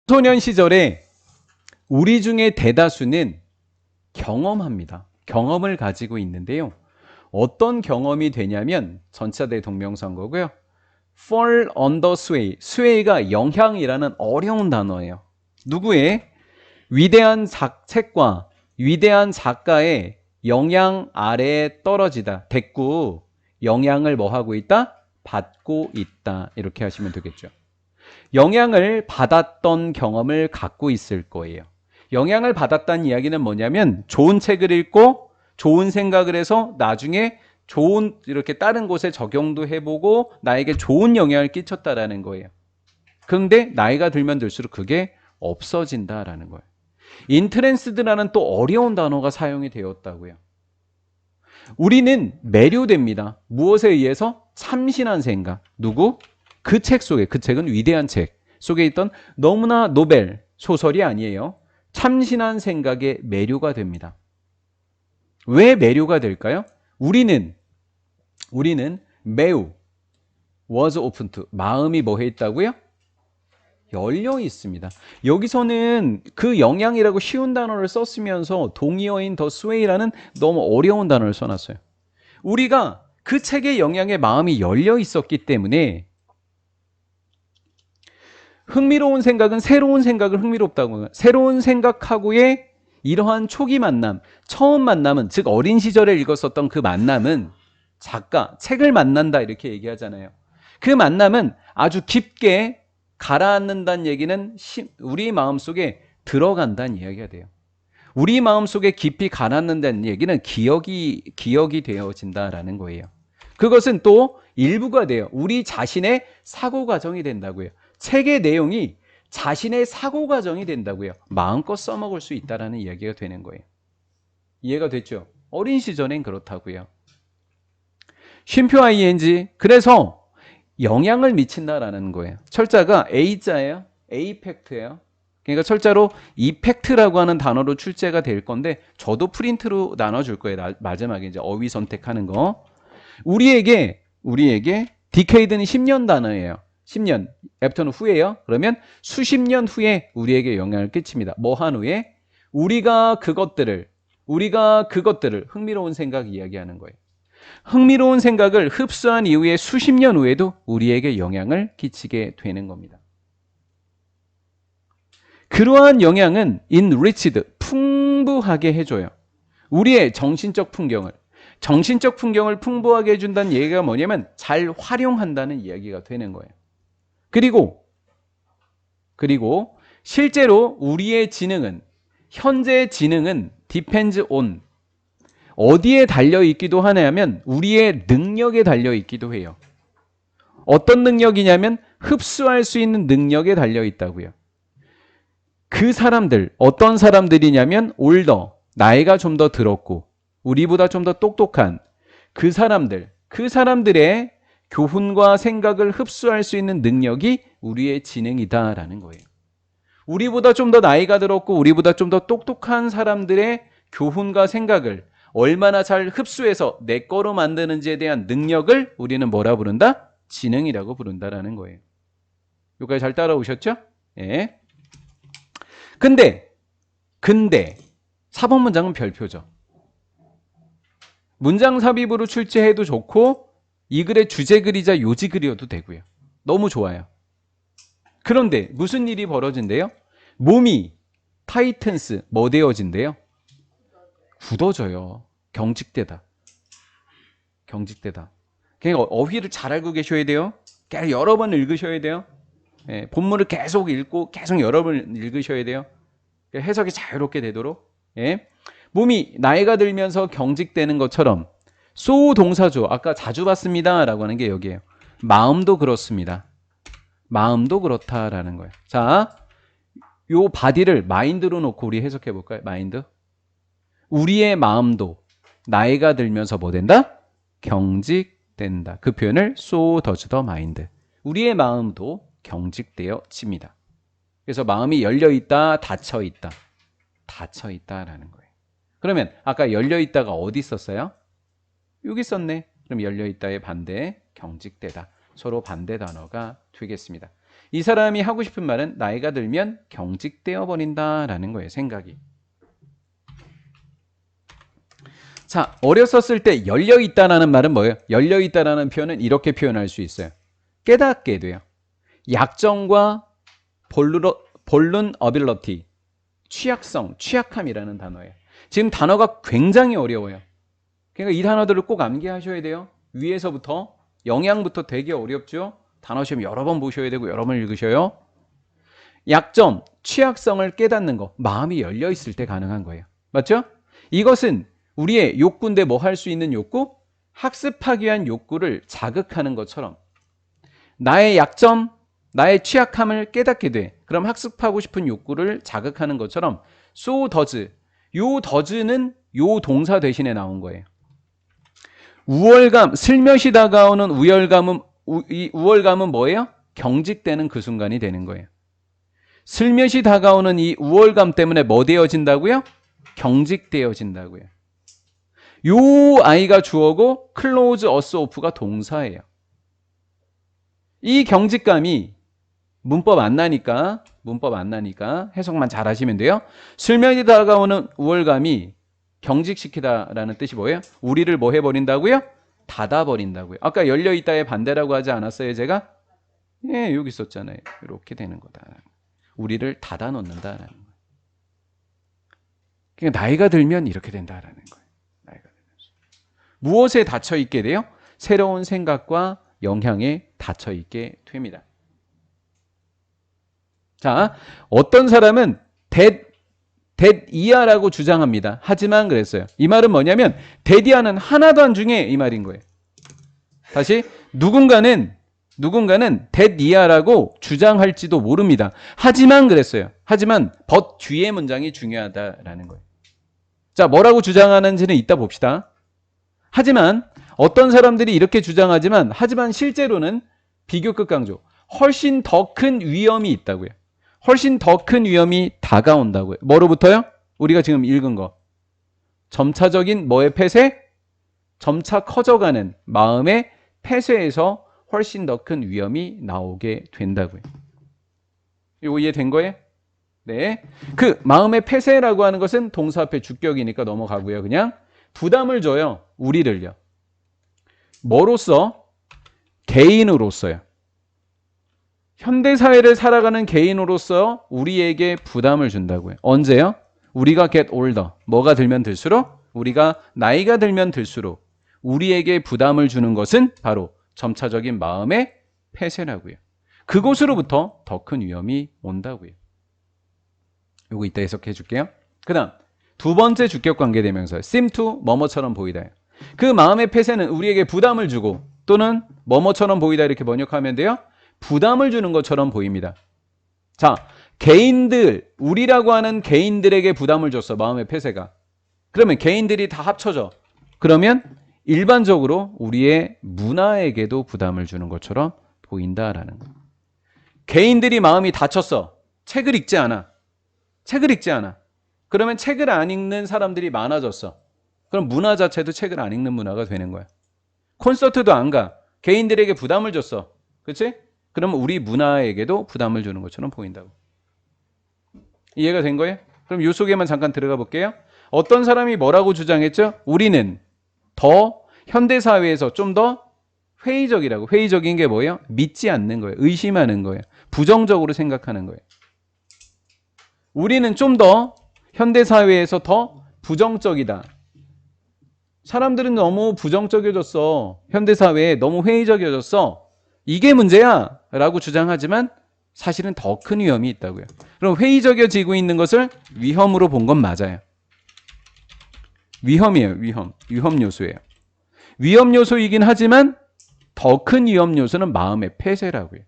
소년 시절에 우리 중에 대다수는 경험합니다. 경험을 가지고 있는데요. 어떤 경험이 되냐면 전차대 동명사인거고요. fall under sway. sway가 영향이라는 어려운 단어예요. 누구의? 위대한 책과 위대한 작가의 영향 아래에 떨어지다. 대꾸 영향을 뭐 하고 있다? 받고 있다. 이렇게 하시면 되겠죠. 영향을 받았던 경험을 갖고 있을 거예요. 영향을 받았다는 이야기는 뭐냐면 좋은 책을 읽고 좋은 생각을 해서 나중에 좋은 이렇게 다른 곳에 적용도 해보고 나에게 좋은 영향을 끼쳤다라는 거예요. 그런데 나이가 들면 들수록 그게 없어진다라는 거예요. 인트랜스드라는 또 어려운 단어가 사용이 되었다고요. 우리는 매료됩니다. 무엇에 의해서? 참신한 생각. 누구? 그 책 속에, 그 책은 위대한 책 속에 있던 너무나 노벨 소설이 아니에요. 참신한 생각에 매료가 됩니다. 왜 매료가 될까요? 우리는 매우 was open to 마음이 뭐 해 있다고요? 열려 있습니다. 여기서는 그 영향이라고 쉬운 단어를 썼으면서 동의어인 더 스웨이라는 너무 어려운 단어를 써놨어요. 우리가 그 책의 영향에 마음이 열려 있었기 때문에 흥미로운 생각은 새로운 생각을 흥미롭다고 해요. 새로운 생각하고의 이러한 초기 만남, 처음 만남은, 즉 어린 시절에 읽었었던 그 만남은 작가, 책을 만난다 이렇게 얘기하잖아요. 그 만남은 아주 깊게 가라앉는다는 얘기는 우리 마음속에 들어간다는 이야기가 돼요. 우리 마음속에 깊이 가라앉는다는 얘기는 기억이 되어진다라는 거예요. 그것은 또 일부가 돼요. 우리 자신의 사고 과정이 된다고요. 책의 내용이 자신의 사고 과정이 된다고요. 마음껏 써먹을 수 있다라는 이야기가 되는 거예요. 이해가 됐죠? 어린 시절엔 그렇다고요. 쉼표 ing. 그래서 영향을 미친다라는 거예요. 철자가 A자예요. A팩트예요. 그러니까 철자로 이펙트라고 하는 단어로 출제가 될 건데 저도 프린트로 나눠줄 거예요. 마지막에 이제 어휘 선택하는 거. 우리에게 디케이드는 10년 단어예요. 10년. 애프터는 후에요. 그러면 수십 년 후에 우리에게 영향을 끼칩니다. 뭐 한 후에? 우리가 그것들을 흥미로운 생각 이야기하는 거예요. 흥미로운 생각을 흡수한 이후에 수십 년 후에도 우리에게 영향을 끼치게 되는 겁니다. 그러한 영향은 enriched, 풍부하게 해줘요. 우리의 정신적 풍경을 풍부하게 해준다는 얘기가 뭐냐면 잘 활용한다는 이야기가 되는 거예요. 그리고 실제로 우리의 지능은, 현재의 지능은 depends on 어디에 달려있기도 하냐면 우리의 능력에 달려있기도 해요. 어떤 능력이냐면 흡수할 수 있는 능력에 달려있다고요. 그 사람들, 어떤 사람들이냐면 올더, 나이가 좀 더 들었고 우리보다 좀 더 똑똑한 그 사람들의 교훈과 생각을 흡수할 수 있는 능력이 우리의 지능이다라는 거예요. 우리보다 좀 더 나이가 들었고 우리보다 좀 더 똑똑한 사람들의 교훈과 생각을 얼마나 잘 흡수해서 내 거로 만드는지에 대한 능력을 우리는 뭐라 부른다? 지능이라고 부른다라는 거예요. 여기까지 잘 따라오셨죠? 예. 근데 4번 문장은 별표죠. 문장 삽입으로 출제해도 좋고 이 글의 주제 글이자 요지 글이어도 되고요. 너무 좋아요. 그런데 무슨 일이 벌어진대요? 몸이 타이튼스 뭐 되어진대요? 굳어져요. 경직되다. 그러니까 어휘를 잘 알고 계셔야 돼요. 여러 번 읽으셔야 돼요. 예, 본문을 계속 읽고 계속 여러 번 읽으셔야 돼요. 해석이 자유롭게 되도록. 예. 몸이 나이가 들면서 경직되는 것처럼 so 동사죠. 아까 자주 봤습니다 라고 하는 게 여기에요. 마음도 그렇습니다. 마음도 그렇다라는 거예요. 자, 요 바디를 마인드로 놓고 우리 해석해 볼까요? 마인드. 우리의 마음도 나이가 들면서 뭐 된다? 경직된다. 그 표현을 so does the mind. 우리의 마음도 경직되어집니다. 그래서 마음이 열려있다, 닫혀있다. 닫혀있다라는 거예요. 그러면 아까 열려있다가 어디 있었어요? 여기 있었네. 그럼 열려있다의 반대, 경직되다. 서로 반대 단어가 되겠습니다. 이 사람이 하고 싶은 말은 나이가 들면 경직되어 버린다라는 거예요. 생각이. 자, 어렸었을 때 열려있다라는 말은 뭐예요? 열려있다라는 표현은 이렇게 표현할 수 있어요. 깨닫게 돼요. 약점과 볼룬 어빌러티, 취약성, 취약함이라는 단어예요. 지금 단어가 굉장히 어려워요. 그러니까 이 단어들을 꼭 암기하셔야 돼요. 위에서부터 영양부터 되게 어렵죠. 단어 시험 여러 번 보셔야 되고 여러 번 읽으셔요. 약점, 취약성을 깨닫는 거, 마음이 열려 있을 때 가능한 거예요. 맞죠? 이것은 우리의 욕구인데 뭐 할 수 있는 욕구? 학습하기 위한 욕구를 자극하는 것처럼 나의 약점, 나의 취약함을 깨닫게 돼. 그럼 학습하고 싶은 욕구를 자극하는 것처럼 so does. 요 does는 요 동사 대신에 나온 거예요. 우월감, 슬며시 다가오는 이 우월감은 뭐예요? 경직되는 그 순간이 되는 거예요. 슬며시 다가오는 이 우월감 때문에 뭐 되어진다고요? 경직되어진다고요. 요 아이가 주어고 close us off가 동사예요. 이 경직감이 문법 안 나니까 해석만 잘 하시면 돼요. 슬며시 다가오는 우월감이 경직시키다라는 뜻이 뭐예요? 우리를 뭐 해버린다고요? 닫아버린다고요. 아까 열려있다의 반대라고 하지 않았어요, 제가? 예, 여기 있었잖아요. 이렇게 되는 거다. 우리를 닫아놓는다라는 거예요. 그러니까 나이가 들면 이렇게 된다라는 거예요. 나이가 들면서. 무엇에 닫혀있게 돼요? 새로운 생각과 영향에 닫혀있게 됩니다. 자, 어떤 사람은 that 이하라고 주장합니다. 하지만 그랬어요. 이 말은 뭐냐면 that 이하는 하나도 안 중에 이 말인 거예요. 다시 누군가는 that 이하라고 주장할지도 모릅니다. 하지만 그랬어요. 하지만 but 뒤의 문장이 중요하다라는 거예요. 자, 뭐라고 주장하는지는 이따 봅시다. 하지만 어떤 사람들이 이렇게 주장하지만 하지만 실제로는 비교급 강조. 훨씬 더 큰 위험이 있다고요. 훨씬 더 큰 위험이 다가온다고요. 뭐로부터요? 우리가 지금 읽은 거. 점차적인 뭐의 폐쇄? 점차 커져가는 마음의 폐쇄에서 훨씬 더 큰 위험이 나오게 된다고요. 이거 이해된 거예요? 네. 그 마음의 폐쇄라고 하는 것은 동사 앞에 주격이니까 넘어가고요. 그냥 부담을 줘요. 우리를요. 뭐로써? 개인으로서요. 현대사회를 살아가는 개인으로서 우리에게 부담을 준다고요. 언제요? 우리가 get older. 뭐가 들면 들수록? 우리가 나이가 들면 들수록 우리에게 부담을 주는 것은 바로 점차적인 마음의 폐쇄라고요. 그곳으로부터 더 큰 위험이 온다고요. 요거 이따 해석해 줄게요. 그 다음 두 번째 주격 관계대명사 seem to 뭐뭐처럼 보이다. 그 마음의 폐쇄는 우리에게 부담을 주고 또는 뭐뭐처럼 보이다 이렇게 번역하면 돼요. 부담을 주는 것처럼 보입니다. 자, 개인들, 우리라고 하는 개인들에게 부담을 줬어. 마음의 폐쇄가. 그러면 개인들이 다 합쳐져. 그러면 일반적으로 우리의 문화에게도 부담을 주는 것처럼 보인다라는 거예요. 개인들이 마음이 닫혔어. 책을 읽지 않아. 그러면 책을 안 읽는 사람들이 많아졌어. 그럼 문화 자체도 책을 안 읽는 문화가 되는 거야. 콘서트도 안 가. 개인들에게 부담을 줬어. 그렇지? 그러면 우리 문화에게도 부담을 주는 것처럼 보인다고. 이해가 된 거예요? 그럼 이 속에만 잠깐 들어가 볼게요. 어떤 사람이 뭐라고 주장했죠? 우리는 더 현대사회에서 좀 더 회의적이라고. 회의적인 게 뭐예요? 믿지 않는 거예요. 의심하는 거예요. 부정적으로 생각하는 거예요. 우리는 좀 더 현대사회에서 더 부정적이다. 사람들은 너무 부정적이어졌어. 현대사회에 너무 회의적이어졌어. 이게 문제야 라고 주장하지만 사실은 더 큰 위험이 있다고요. 그럼 회의적이어지고 있는 것을 위험으로 본 건 맞아요. 위험이에요. 위험 요소예요. 위험 요소이긴 하지만 더 큰 위험 요소는 마음의 폐쇄라고요.